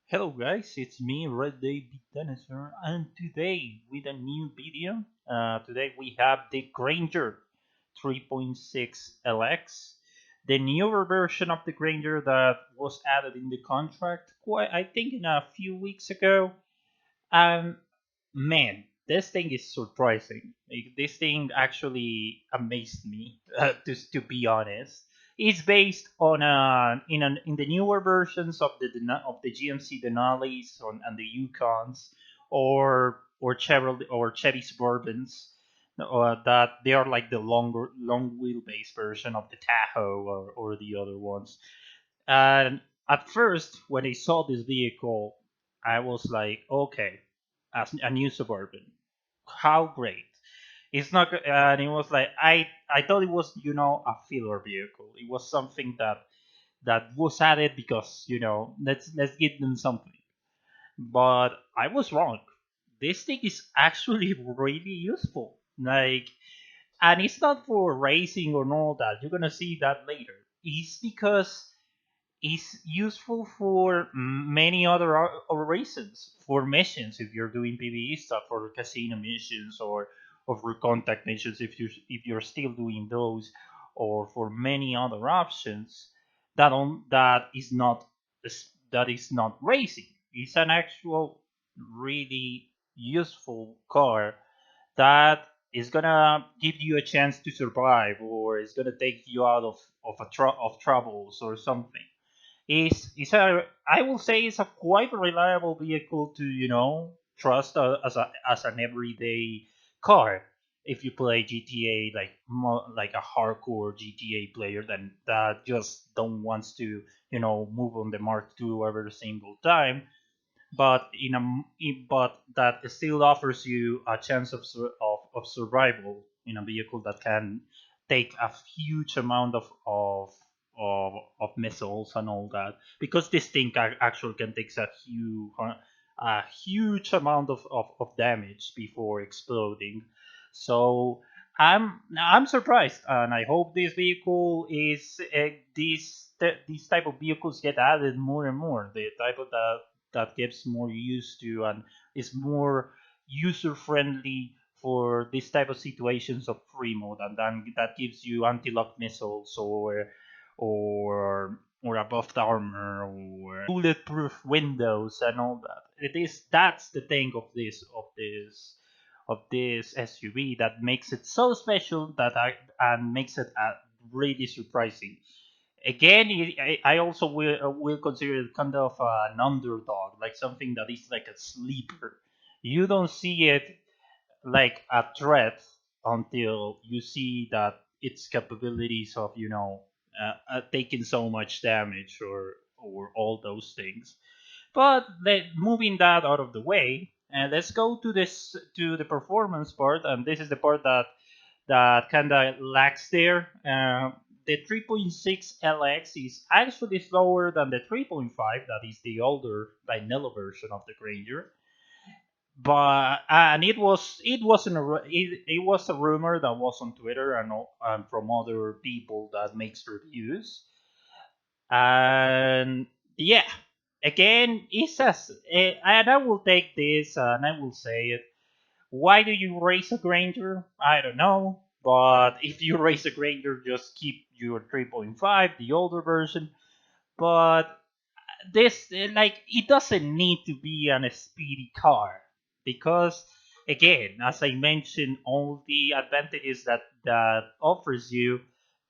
Hello guys, it's me, Red Day Dinosaur, and today with a new video. Today we have the Granger 3.6 LX, the newer version of the Granger that was added in the contract, quite I think in a few weeks ago. And man, this thing is surprising. This thing actually amazed me, to be honest. It's based on in the newer versions of the GMC Denali's and the Yukons or Chevy Suburbans. That they are like the long wheelbase version of the Tahoe or the other ones. And at first, when I saw this vehicle, I was like, okay, as a new Suburban, how great! It's not, and it was like I thought it was a filler vehicle. It was something that was added because let's give them something. But I was wrong. This thing is actually really useful. And it's not for racing or all that. You're gonna see that later. It's because is useful for many other reasons. For missions, if you're doing PvE stuff, for casino missions, or for contact missions, if you're still doing those, or for many other options, that is not racing. It's an actual really useful car that is gonna give you a chance to survive, or is gonna take you out of troubles or something. Is a I will say it's a quite reliable vehicle to trust, as an everyday car. If you play GTA, like a hardcore GTA player that just don't wants to move on the Mark II every single time, but but that still offers you a chance of survival in a vehicle that can take a huge amount of missiles and all that, because this thing actually can take a huge amount of damage before exploding. So I'm surprised, and I hope this vehicle is these type of vehicles get added more and more. The type of that gets more used to and is more user friendly for this type of situations of free mode, and then that gives you anti-lock missiles, or above the armor, or bulletproof windows and all that. That's the thing of this SUV that makes it so special, and makes it really surprising. Again, I also will consider it kind of an underdog, like something that is like a sleeper. You don't see it like a threat until you see that its capabilities of taking so much damage, or all those things. But moving that out of the way, and let's go to the performance part, and this is the part that kind of lacks there. The 3.6 LX is actually slower than the 3.5, that is the older vanilla version of the Granger. But and it was a rumor that was on Twitter, and from other people that makes reviews. And yeah, again, it says, and I will take this and I will say it. Why do you raise a Granger? I don't know. But if you raise a Granger, just keep your 3.5, the older version. But it doesn't need to be an speedy car, because again, as I mentioned, all the advantages that offers you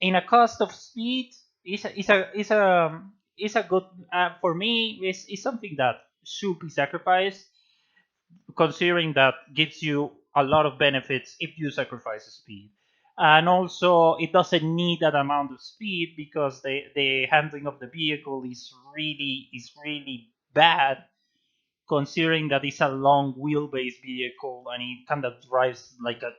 in a cost of speed is a good, for me, is something that should be sacrificed, considering that gives you a lot of benefits if you sacrifice speed. And also, it doesn't need that amount of speed, because the handling of the vehicle is really bad, considering that it's a long wheelbase vehicle, and it kind of drives like a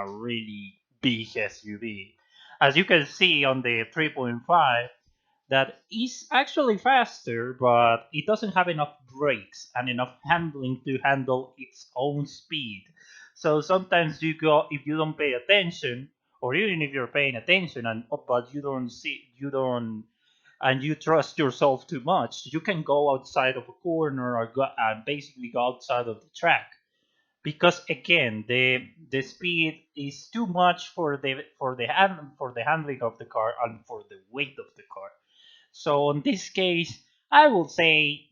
really big SUV. As you can see on the 3.5, that is actually faster, but it doesn't have enough brakes and enough handling to handle its own speed. So sometimes if you don't pay attention, or even if you're paying attention, but you don't and you trust yourself too much, you can go outside of a corner or and basically go outside of the track, because again the speed is too much for the handling of the car and for the weight of the car. So in this case, I will say,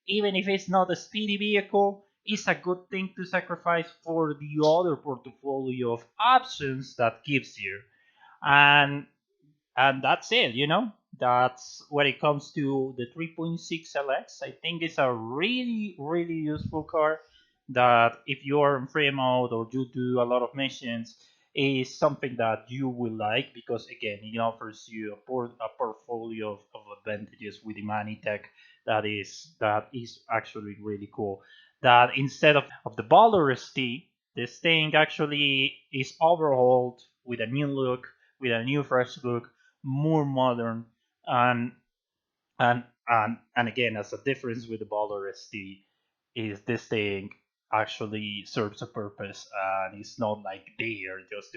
even if it's not a speedy vehicle, it's a good thing to sacrifice for the other portfolio of options that gives you. And that's it. That's when it comes to the 3.6 LX. I think it's a really, really useful car that if you're in free mode or you do a lot of missions, is something that you will like, because again, it offers you a portfolio of advantages with the money tech that is actually really cool. That instead of the Baller ST, this thing actually is overhauled with a new look, with a new fresh look, more modern, and and again, as a difference with the Baller ST, is this thing actually serves a purpose, and it's not like there just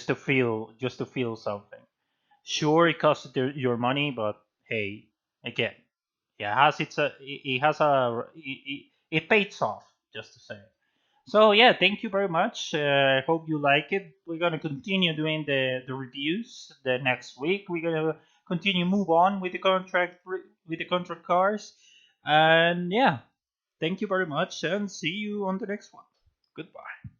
to feel something. Sure, it costs your money, but hey, again, it pays off, just to say. So yeah, thank you very much. I hope you like it. We're gonna continue doing the reviews the next week. We're gonna continue move on with the contract cars, and yeah, thank you very much, and see you on the next one. Goodbye.